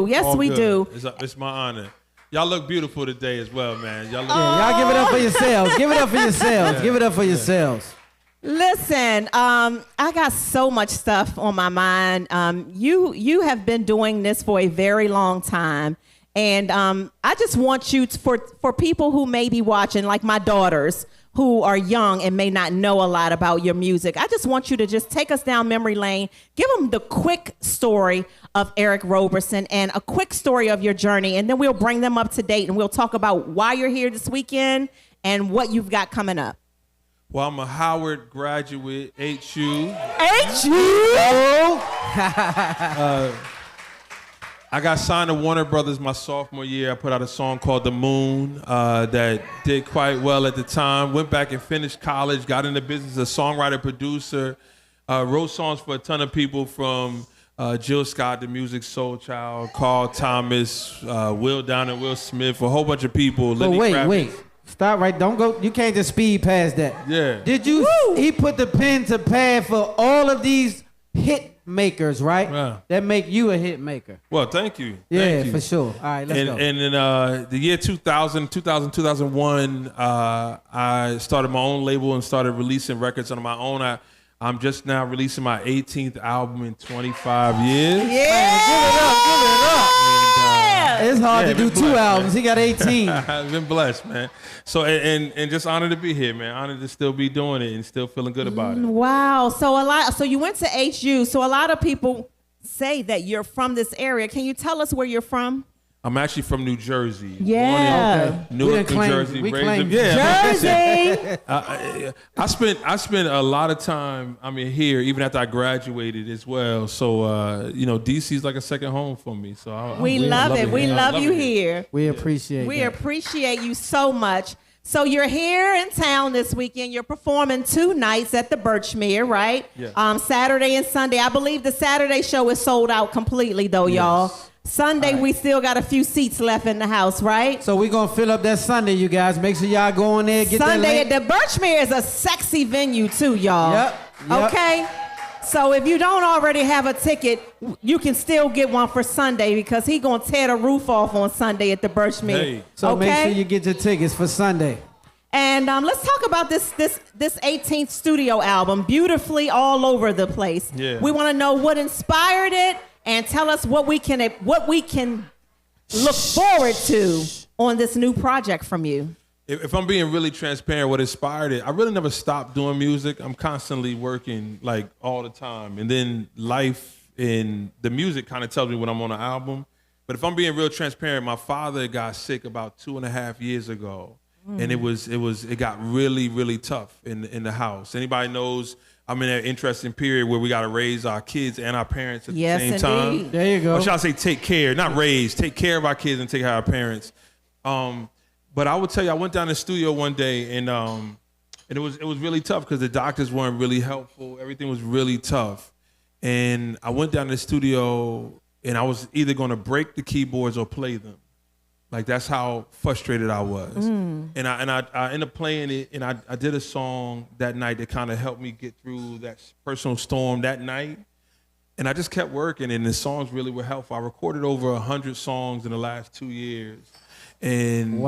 Yes, All we good. do. It's my honor. Y'all look beautiful today as well, man. Y'all look Y'all give it up for yourselves. Give it up for yourselves. Give it up for yourselves. Listen, I got so much stuff on my mind. You have been doing this for a very long time. And I just want you to, for people who may be watching, like my daughters, who are young and may not know a lot about your music, I just want you to just take us down memory lane. Give them the quick story of Eric Roberson and a quick story of your journey, and then we'll bring them up to date and we'll talk about why you're here this weekend and what you've got coming up. Well, I'm a Howard graduate, HU. I got signed to Warner Brothers my sophomore year. I put out a song called The Moon that did quite well at the time. Went back and finished college, got in the business as a songwriter, producer, wrote songs for a ton of people from Jill Scott, the Music Soul Child, Carl Thomas, Will Down and Will Smith, a whole bunch of people. But wait. Stop right. Don't go. You can't just speed past that. Yeah. Did you? He put the pen to pad for all of these hit makers, right? Yeah. That make you a hit maker. Well, thank you. Yeah, Thank you. for sure. All right, let's go. And in the year 2001, I started my own label and started releasing records on my own. I'm just now releasing my 18th album in 25 years. Yeah! Give it up. It's hard to do 2 albums. Man. He got 18. I've been blessed, man. So, and just honored to be here, man. Honored to still be doing it and still feeling good about it. Wow. So you went to HU. So a lot of people say that you're from this area. Can you tell us where you're from? I'm actually from New Jersey. Yeah. Born in Newark, New Jersey. Jersey. I spent a lot of time, here, even after I graduated as well. So, DC's like a second home for me. So we love it. We love you here. We appreciate We appreciate you so much. So you're here in town this weekend. You're performing 2 nights at the Birchmere, right? Yeah. Saturday and Sunday. I believe the Saturday show is sold out completely, though, y'all. Sunday, we still got a few seats left in the house, right? So we're going to fill up that Sunday, you guys. Make sure y'all go in there, get Sunday that at the Birchmere is a sexy venue, too, y'all. Yep. Okay? So if you don't already have a ticket, you can still get one for Sunday because he's going to tear the roof off on Sunday at the Birchmere. Hey. So make sure you get your tickets for Sunday. And let's talk about this 18th studio album, beautifully all over the place. Yeah. We want to know what inspired it and tell us what we can look forward to on this new project from you. If I'm being really transparent, what inspired it, I really never stopped doing music. I'm constantly working like all the time. And then life and the music kind of tells me when I'm on an album. But if I'm being real transparent, my father got sick about 2.5 years ago. And it got really, really tough in the house. Anybody knows I'm in an interesting period where we got to raise our kids and our parents at the same time. There you go. Or should I say take care, not raise, take care of our kids and take care of our parents. But I would tell you, I went down to the studio one day and it was really tough because the doctors weren't really helpful. Everything was really tough. And I went down to the studio and I was either going to break the keyboards or play them. Like that's how frustrated I was. And I ended up playing it and I did a song that night that kind of helped me get through that personal storm that night. And I just kept working and the songs really were helpful. I recorded over 100 songs in the last 2 years. And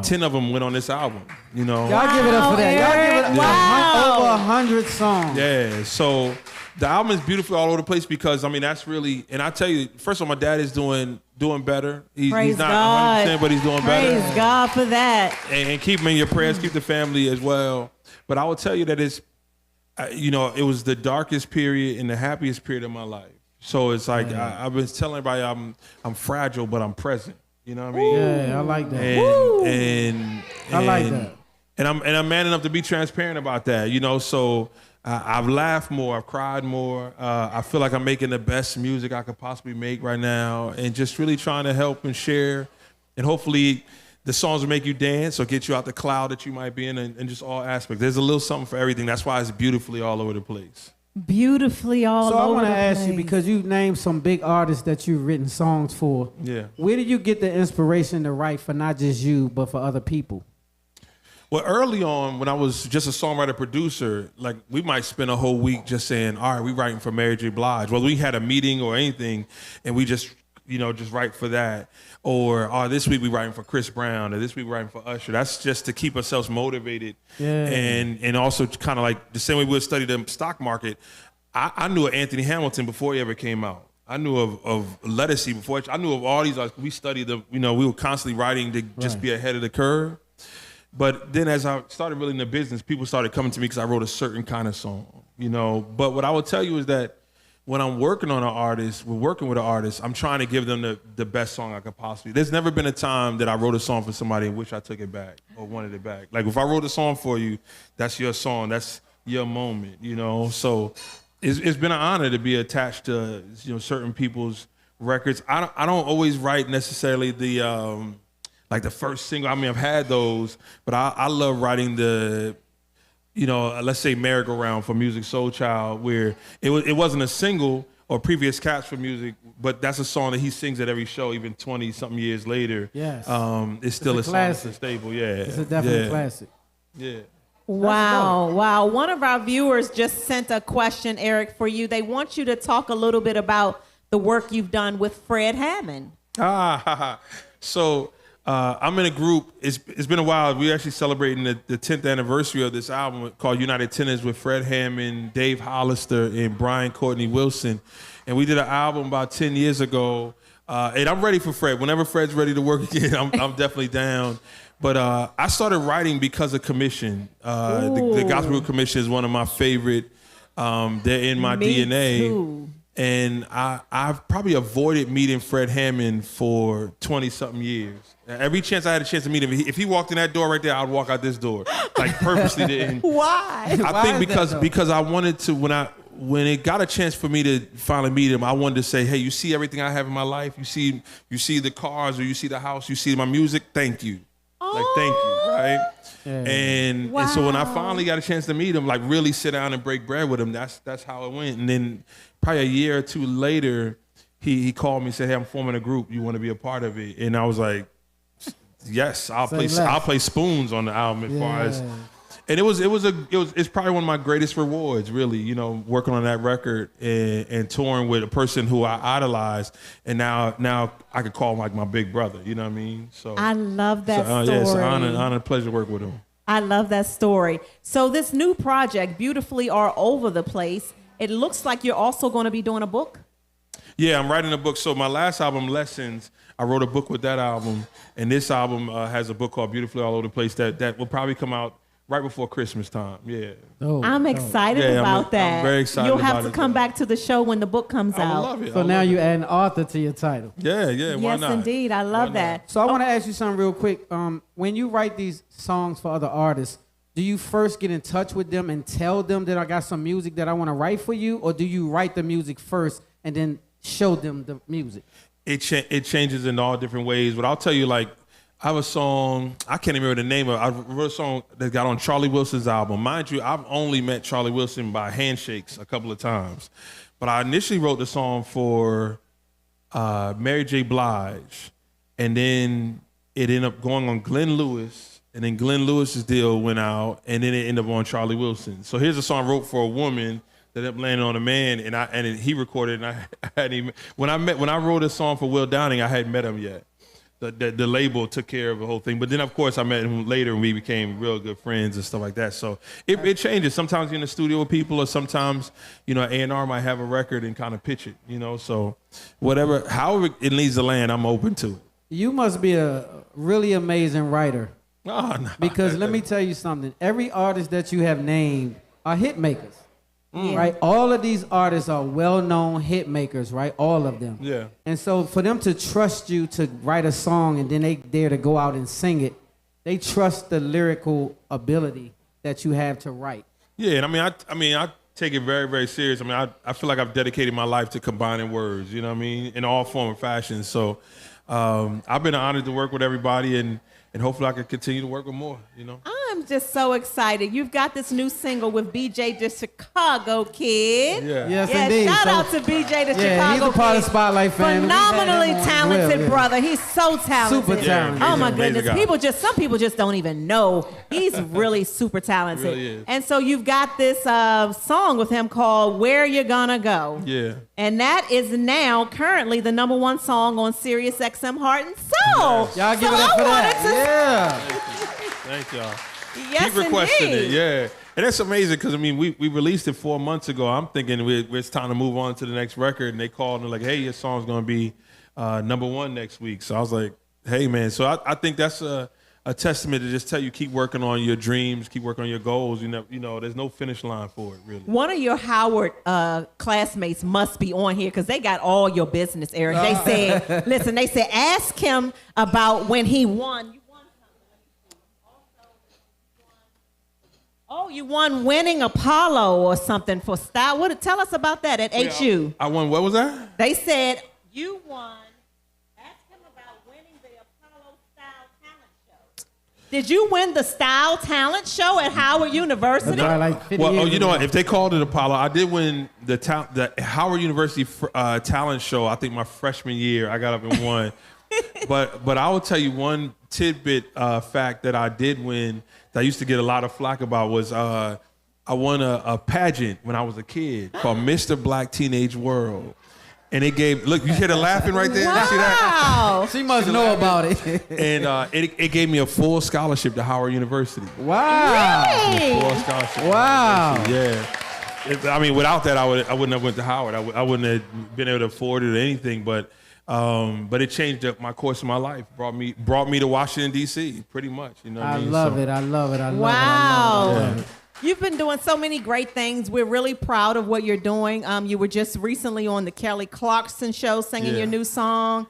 10 of them went on this album, you know. Y'all give it up for that. Y'all give it up. Over 100 songs. Yeah, so the album is beautiful all over the place because, that's really, and I tell you, first of all, my dad is doing better. He's not 100%, but he's doing better. Praise God for that. And keep him in your prayers, keep the family as well. But I will tell you that it's, it was the darkest period and the happiest period of my life. So it's like, I've been telling everybody I'm fragile, but I'm present. You know what I mean? Yeah, I like that. And I like that. And I'm man enough to be transparent about that, you know. So I've laughed more, I've cried more. I feel like I'm making the best music I could possibly make right now, and just really trying to help and share. And hopefully, the songs will make you dance or get you out the cloud that you might be in, and just all aspects. There's a little something for everything. That's why it's beautifully all over the place. Beautifully all over the place. So I want to ask you, because you named some big artists that you've written songs for. Yeah. Where did you get the inspiration to write for not just you, but for other people? Well, early on, when I was just a songwriter producer, like we might spend a whole week just saying, all right, we writing for Mary J. Blige. Well, we had a meeting or anything, and we just, just write for that. Or this week we writing for Chris Brown, or this week we're writing for Usher. That's just to keep ourselves motivated. Yeah. And also kind of like the same way we would study the stock market. I knew of Anthony Hamilton before he ever came out. I knew of Lettucey before. I knew of all these. We studied them. We were constantly writing to just be ahead of the curve. But then as I started really in the business, people started coming to me because I wrote a certain kind of song, But what I would tell you is that when I'm working on an artist, we're working with an artist, I'm trying to give them the best song I could possibly. There's never been a time that I wrote a song for somebody and wish I took it back or wanted it back. Like if I wrote a song for you, that's your song, that's your moment, So it's been an honor to be attached to certain people's records. I don't always write necessarily the like the first single. I mean, I've had those, but I love writing the, let's say Merry-Go-Round for Music Soul Child, where it wasn't a single or previous Cats for Music, but that's a song that he sings at every show, even 20-something years later. Yes. It's still a song that's a staple, yeah. It's a definite classic. Yeah. Wow. One of our viewers just sent a question, Eric, for you. They want you to talk a little bit about the work you've done with Fred Hammond. So I'm in a group. It's been a while. We're actually celebrating the 10th anniversary of this album called United Tenors with Fred Hammond, Dave Hollister, and Brian Courtney Wilson. And we did an album about 10 years ago. And I'm ready for Fred. Whenever Fred's ready to work again, I'm definitely down. But I started writing because of commission. The Gospel Commission is one of my favorite. They're in my DNA. Too. And I've probably avoided meeting Fred Hammond for 20-something years. Every chance I had a chance to meet him, if he walked in that door right there, I'd walk out this door. Like purposely didn't. Why? I think because I wanted to, when it got a chance for me to finally meet him, I wanted to say, hey, you see everything I have in my life? You see the cars, or you see the house, you see my music? Thank you. Like, thank you, right? Yeah. And so when I finally got a chance to meet him, like really sit down and break bread with him, that's how it went. And then probably a year or two later, he called me and said, hey, I'm forming a group. You want to be a part of it? And I was like, yes, I'll play spoons on the album as far as. And it's probably one of my greatest rewards, really, working on that record and touring with a person who I idolized, and now I could call him like my big brother. You know what I mean? So I love that story. Yeah, it's an honor and pleasure to work with him. I love that story. So this new project, Beautifully All Over the Place, it looks like you're also going to be doing a book. Yeah, I'm writing a book. So my last album, Lessons, I wrote a book with that album, and this album has a book called Beautifully All Over the Place that will probably come out right before Christmas time, yeah. I'm excited about that. I'm very excited. You'll have to come back to the show when the book comes out. I love it. So now you add an author to your title. Yeah, why not? Yes, indeed. I love that. So I want to ask you something real quick. When you write these songs for other artists, do you first get in touch with them and tell them that I got some music that I want to write for you, or do you write the music first and then show them the music? It changes in all different ways, but I'll tell you, like, I have a song, I can't even remember the name of it. I wrote a song that got on Charlie Wilson's album. Mind you, I've only met Charlie Wilson by handshakes a couple of times. But I initially wrote the song for Mary J. Blige, and then it ended up going on Glenn Lewis, and then Glenn Lewis's deal went out, and then it ended up on Charlie Wilson. So here's a song I wrote for a woman that ended up landing on a man, and he recorded, and I hadn't even, when I wrote a song for Will Downing, I hadn't met him yet. The label took care of the whole thing. But then, of course, I met him later and we became real good friends and stuff like that. So it changes. Sometimes you're in the studio with people, or sometimes, A&R might have a record and kind of pitch it, So however it needs to land, I'm open to it. You must be a really amazing writer. Oh, no. Because let me tell you something. Every artist that you have named are hit makers. Right? All of these artists are well-known hit makers, right? All of them. Yeah. And so for them to trust you to write a song and then they dare to go out and sing it, they trust the lyrical ability that you have to write. Yeah, and I take it very, very serious. I feel like I've dedicated my life to combining words, in all form and fashion. So I've been honored to work with everybody, and hopefully I can continue to work with more, I'm just so excited. You've got this new single with BJ the Chicago Kid. Yeah. Yes, indeed. Shout So- out to BJ the Chicago Yeah, he's a part Kid. of Spotlight family. We've had him Phenomenally on as talented well, yeah. brother. He's so talented. Super talented. Oh my Amazing goodness. guy. Some people just don't even know. He's really super talented. Really is. And so you've got this song with him called Where You Gonna Go. Yeah. And that is now currently the #1 song on Sirius XM Heart and Soul. Y'all give it up for that. Yeah. Thank y'all. Yes, Keep requesting indeed. it, yeah. And that's amazing because, I mean, we released it 4 months ago. I'm thinking it's time to move on to the next record. And they called and they're like, hey, your song's going to be #1 next week. So I was like, hey, man. So I think that's a testament to just tell you, keep working on your dreams, keep working on your goals. You know, there's no finish line for it, really. One of your Howard classmates must be on here because they got all your business, Eric. They said, listen, they said, ask him about when he won. Oh, you won Winning Apollo or something for style. Tell us about that at HU. I won, what was that? They said you won. Ask him about winning the Apollo Style Talent Show. Did you win the Style Talent Show at Howard University? That's right, like 50 Well, years you know ago. what? If they called it Apollo, I did win the Howard University talent show. I think my freshman year, I got up and won. but I will tell you one tidbit fact that I did win that I used to get a lot of flack about was I won a pageant when I was a kid called Mr. Black Teenage World. And it gave, look, you hear the laughing right there? You see that? Wow. She must know about it. And it gave me a full scholarship to Howard University. Wow. Hey. Full scholarship. Wow. Yeah. I mean, without that, I wouldn't have went to Howard. I wouldn't have been able to afford it or anything. But it changed up my course of my life. Brought me to Washington D.C. Pretty much. You know what I mean? love it. I love it. I love it. I Wow. love it. You've been doing so many great things. We're really proud of what you're doing. You were just recently on the Kelly Clarkson show singing Yeah. your new song,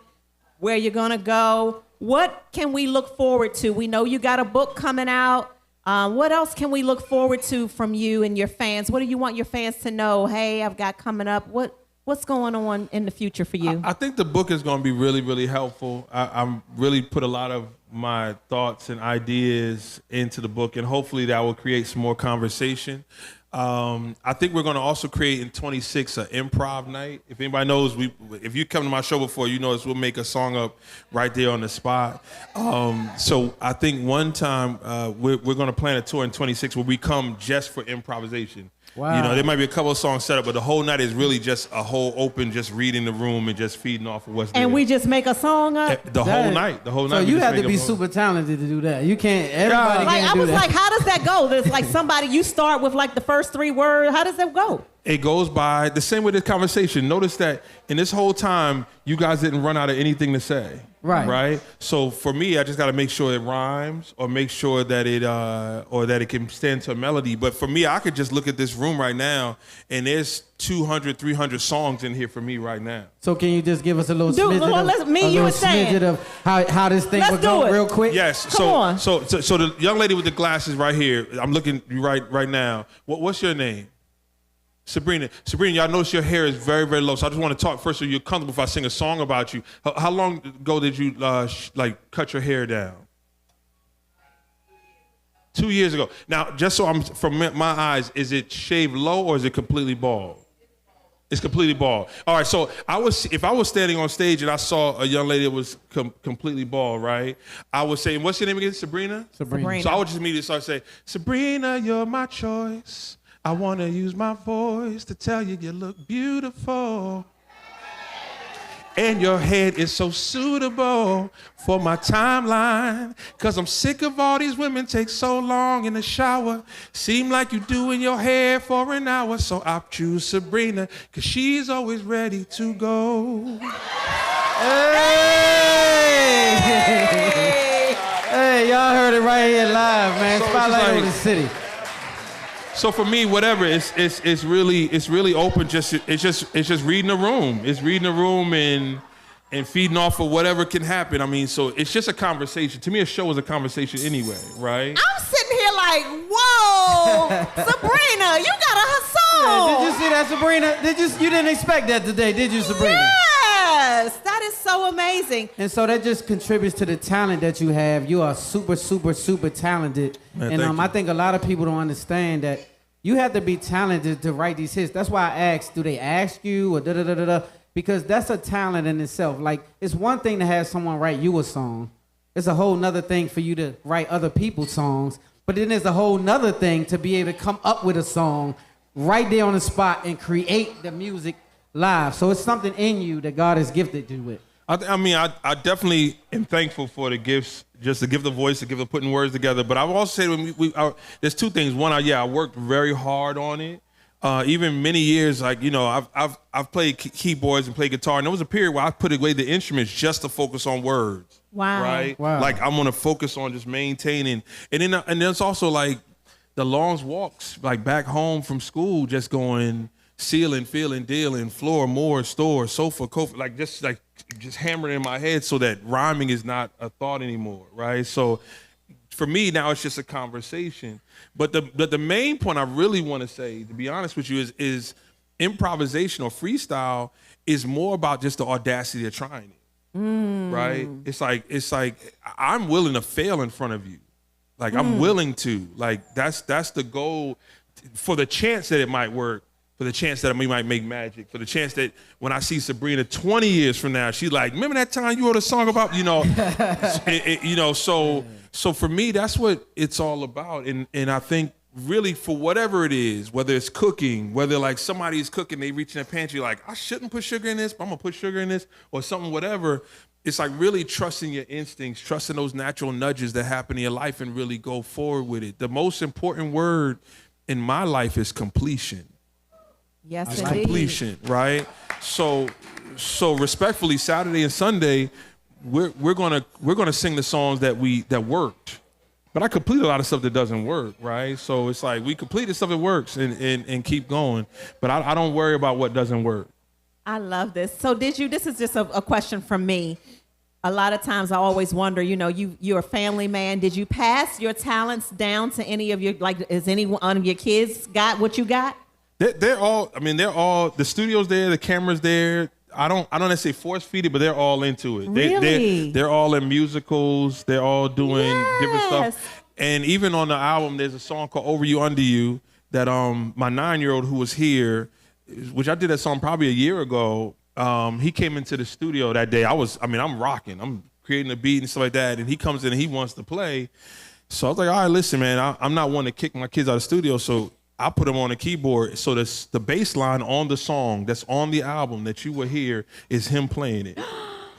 Where You Gonna Go. What can we look forward to? We know you got a book coming out. What else can we look forward to from you and your fans? What do you want your fans to know? Hey, I've got coming up. What's going on in the future for you? I think the book is going to be really, really helpful. I'm really put a lot of my thoughts and ideas into the book, and hopefully that will create some more conversation. I think we're going to also create in 26 an improv night. If anybody knows, if you come to my show before, you know we'll make a song up right there on the spot. So I think one time we're going to plan a tour in 26 where we come just for improvisation. Wow. You know, there might be a couple of songs set up, but the whole night is really just a whole open, just reading the room and just feeding off of what's there. And we just make a song up? The whole night. So we you just have to make be a- super talented to do that. You can't. Everybody Like, can't I do was that. like, how does that go? There's like somebody, you start with like the first 3 words. How does that go? It goes by the same with this conversation. Notice that in this whole time, you guys didn't run out of anything to say. Right. Right? So for me, I just got to make sure it rhymes or make sure that it can stand to a melody. But for me, I could just look at this room right now and there's 200, 300 songs in here for me right now. So can you just give us a little Dude, smidget me, you and Stan. of how this thing Let's would do go it. real quick? Yes. Come on. So the young lady with the glasses right here, I'm looking right now. What's your name? Sabrina, y'all notice your hair is very, very low. So I just want to talk first so you're comfortable if I sing a song about you. How long ago did you cut your hair down? 2 years ago. Now, just so I'm from my eyes, is it shaved low or is it completely bald? It's completely bald. All right, so if I was standing on stage and I saw a young lady that was completely bald, right? I would say, what's your name again? Sabrina? Sabrina. So I would just immediately start saying, Sabrina, you're my choice. I want to use my voice to tell you you look beautiful. And your head is so suitable for my timeline. Cause I'm sick of all these women take so long in the shower. Seem like you doing your hair for an hour. So I choose Sabrina, cause she's always ready to go. Hey, y'all heard it right here live, man. So it's Spotlight like- over the city. So for me, whatever, it's really open. It's just reading the room. It's reading the room and feeding off of whatever can happen. I mean, so it's just a conversation. To me, a show is a conversation anyway, right? I'm sitting here like, whoa, Sabrina, you got a song. Did you see that, Sabrina? You didn't expect that today, did you, Sabrina? Yes, that is so so amazing. And so that just contributes to the talent that you have. You are super, super, super talented. Man, and I think a lot of people don't understand that you have to be talented to write these hits. That's why I asked, do they ask you or da-da-da-da-da? Because that's a talent in itself. Like, it's one thing to have someone write you a song. It's a whole nother thing for you to write other people's songs. But then there's a whole nother thing to be able to come up with a song right there on the spot and create the music live. So it's something in you that God has gifted you with. I definitely am thankful for the gifts, just to give the voice, to give the putting words together. But I will also say when there's two things. One, I worked very hard on it. Even many years, like, you know, I've played keyboards and played guitar, and there was a period where I put away the instruments just to focus on words. Wow. Right? Wow. Like, I'm gonna focus on just maintaining. And then there's also like the long walks, like back home from school, just going ceiling, feeling, dealing, floor, more, store, sofa, coffee, like just hammering in my head so that rhyming is not a thought anymore, right? So for me now it's just a conversation. But the main point I really want to say, to be honest with you, is improvisation or freestyle is more about just the audacity of trying it, right? It's like I'm willing to fail in front of you. Like, I'm willing to. Like, that's the goal, for the chance that it might work, for the chance that we might make magic, for the chance that when I see Sabrina 20 years from now, she's like, remember that time you wrote a song about, you know, so for me, that's what it's all about. And I think really for whatever it is, whether it's cooking, whether like somebody's cooking, they reach in their pantry like, I shouldn't put sugar in this, but I'm gonna put sugar in this, or something, whatever. It's like really trusting your instincts, trusting those natural nudges that happen in your life, and really go forward with it. The most important word in my life is completion. Yes, It's indeed. completion, right? So respectfully, Saturday and Sunday, we're gonna sing the songs that worked. But I completed a lot of stuff that doesn't work, right? So it's like we completed stuff that works and keep going. But I don't worry about what doesn't work. I love this. So this is just a question from me. A lot of times I always wonder, you know, you're a family man. Did you pass your talents down to any of your, like, has any one of your kids got what you got? They're all, the studio's there, the camera's there. I don't necessarily force feed it, but they're all into it. Really? They're all in musicals. They're all doing different stuff. And even on the album, there's a song called Over You, Under You that my 9-year-old who was here, which I did that song probably a year ago, he came into the studio that day. I'm rocking. I'm creating a beat and stuff like that. And he comes in and he wants to play. So I was like, all right, listen, man, I'm not one to kick my kids out of the studio. So I put him on the keyboard. So the bass line on the song that's on the album that you will hear is him playing it.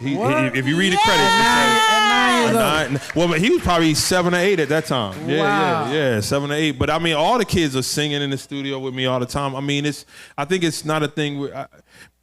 If you read the credits, well, he was probably 7 or 8 at that time. Yeah, 7 or 8. But I mean, all the kids are singing in the studio with me all the time. I mean, I think it's not a thing where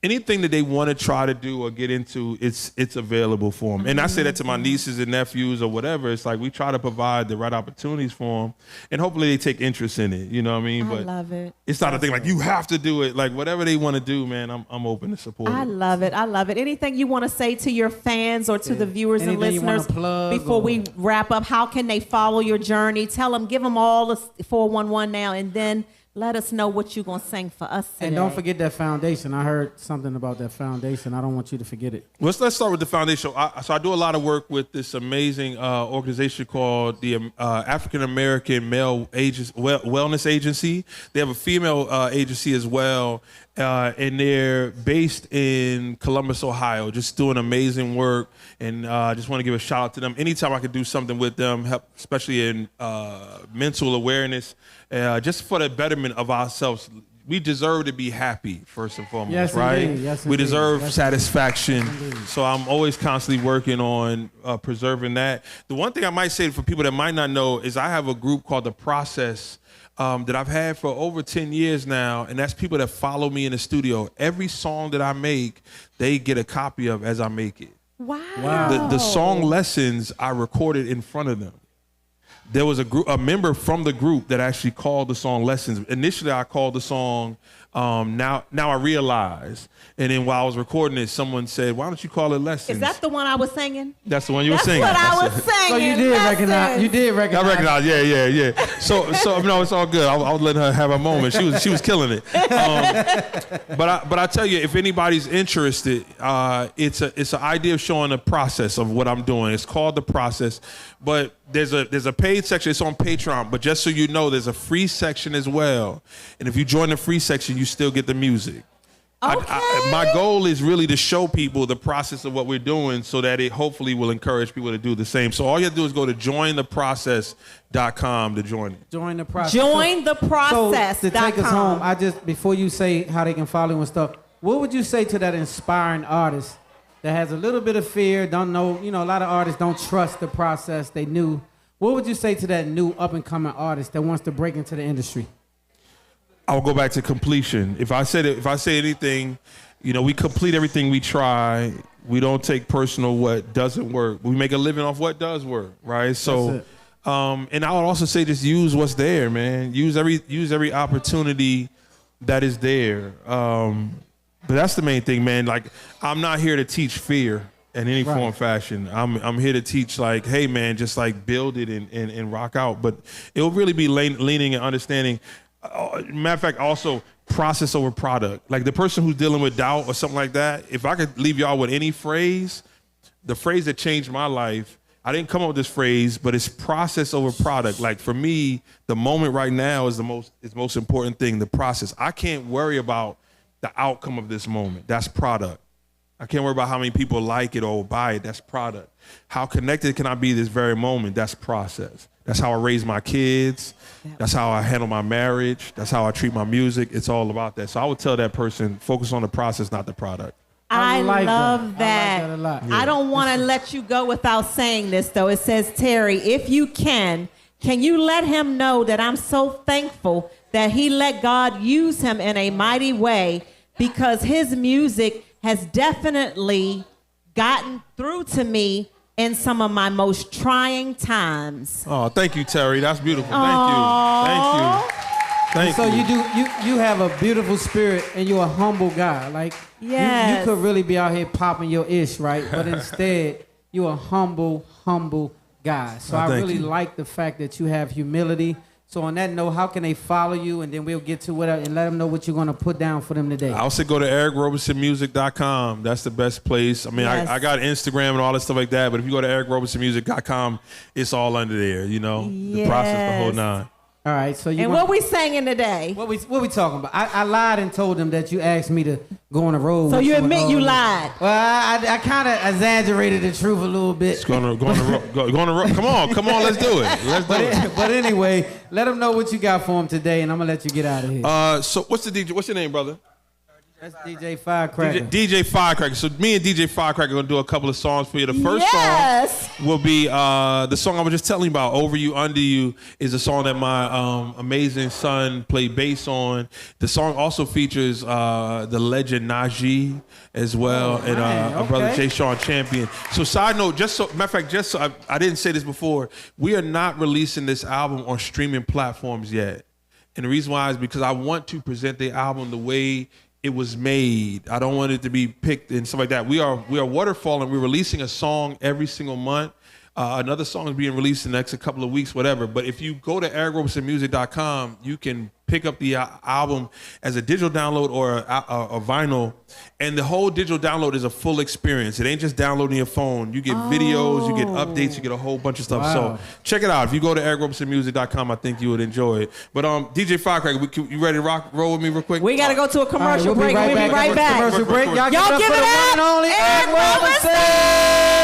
anything that they want to try to do or get into, it's available for them. And I say that to my nieces and nephews or whatever. It's like we try to provide the right opportunities for them, and hopefully they take interest in it. You know what I mean? I love it. It's not a thing like you have to do it. Like whatever they want to do, man, I'm open to support. I love it. I love it. Anything you want to say to your fans or to the viewers and Anything you wanna listeners plug before we wrap up? How can they follow your journey? Tell them, give them all the 411 now, and then let us know what you're going to sing for us today. And don't forget that foundation. I heard something about that foundation. I don't want you to forget it. Let's start with the foundation. So I do a lot of work with this amazing organization called the African American Male Wellness Agency. They have a female agency as well, and they're based in Columbus, Ohio, just doing amazing work. And just want to give a shout out to them. Anytime I could do something with them, help, especially in mental awareness, just for the betterment of ourselves. We deserve to be happy, first and foremost, Yes, right? indeed. Yes, we indeed. deserve Yes, satisfaction. indeed. So I'm always constantly working on preserving that. The one thing I might say for people that might not know is I have a group called The Process that I've had for over 10 years now, and that's people that follow me in the studio. Every song that I make, they get a copy of as I make it. Wow. The song lessons I recorded in front of them. there was a member from the group that actually called the song Lessons. Initially, I called the song Now I Realize. And then while I was recording it, someone said, why don't you call it Lessons? Is that the one I was singing? That's the one you were singing. That's what I was singing. So you did recognize. You did recognize. I recognize. Yeah. So no, it's all good. I was letting her have a moment. She was killing it. But I tell you, if anybody's interested, it's an idea of showing the process of what I'm doing. It's called The Process. But there's a paid section. It's on Patreon. But just so you know, there's a free section as well. And if you join the free section, you still get the music. Okay. My goal is really to show people the process of what we're doing so that it hopefully will encourage people to do the same. So all you have to do is go to jointheprocess.com to join it. Join the process. Jointheprocess.com. So to take us home, before you say how they can follow you and stuff, what would you say to that inspiring artist that has a little bit of fear, don't know, a lot of artists don't trust the process they knew. What would you say to that new up-and-coming artist that wants to break into the industry? I'll go back to completion. If I say anything, we complete everything we try. We don't take personal what doesn't work. We make a living off what does work, right? So, and I would also say just use what's there, man. Use every opportunity that is there. But that's the main thing, man. Like, I'm not here to teach fear in any form or fashion. I'm here to teach, like, hey, man, just like build it and rock out. But it'll really be leaning and understanding. Matter of fact, also process over product. Like the person who's dealing with doubt or something like that, if I could leave y'all with any phrase, the phrase that changed my life, I didn't come up with this phrase, but it's process over product. Like for me, the moment right now is the most important thing, the process. I can't worry about the outcome of this moment. That's product. I can't worry about how many people like it or buy it. That's product. How connected can I be this very moment? That's process. That's how I raise my kids. That's how I handle my marriage. That's how I treat my music. It's all about that. So I would tell that person, focus on the process, not the product. I love that. I like that a lot. I don't want to let you go without saying this, though. It says, Terry, if you can you let him know that I'm so thankful that he let God use him in a mighty way, because his music has definitely gotten through to me in some of my most trying times. Oh, thank you, Terry. That's beautiful. Thank you. So you have a beautiful spirit and you're a humble guy. Like you could really be out here popping your ish, right? But instead, you're a humble guy. So I really like the fact that you have humility. So on that note, how can they follow you? And then we'll get to it and let them know what you're going to put down for them today. I'll say go to EricRobersonMusic.com. That's the best place. I mean, I got Instagram and all that stuff like that, but if you go to EricRobersonMusic.com, it's all under there, the process, the whole nine. All right, so what we singing today? What we talking about? I lied and told them that you asked me to go on the road. So you admit you lied? Well, I kind of exaggerated the truth a little bit. It's go on the road. Come on, let's do it. But anyway, let them know what you got for them today, and I'm gonna let you get out of here. So what's the DJ? What's your name, brother? That's DJ Firecracker. DJ Firecracker. So me and DJ Firecracker are going to do a couple of songs for you. The first song will be the song I was just telling you about, Over You, Under You, is a song that my amazing son played bass on. The song also features the legend Najee as well, and our brother Jay Sean Champion. So side note, I didn't say this before, we are not releasing this album on streaming platforms yet. And the reason why is because I want to present the album the way it was made. I don't want it to be picked and stuff like that. We are Waterfall, and we're releasing a song every single month. Another song is being released in the next couple of weeks, whatever. But if you go to EricRobersonMusic.com, you can pick up the album as a digital download or a vinyl. And the whole digital download is a full experience. It ain't just downloading your phone. You get videos, you get updates, you get a whole bunch of stuff. Wow. So check it out. If you go to EricRobersonMusic.com, I think you would enjoy it. But DJ Firecracker, you ready to roll with me real quick? We got to go to a commercial break. We'll be right back. Commercial break. Y'all give it up for the one and only Eric Roberson.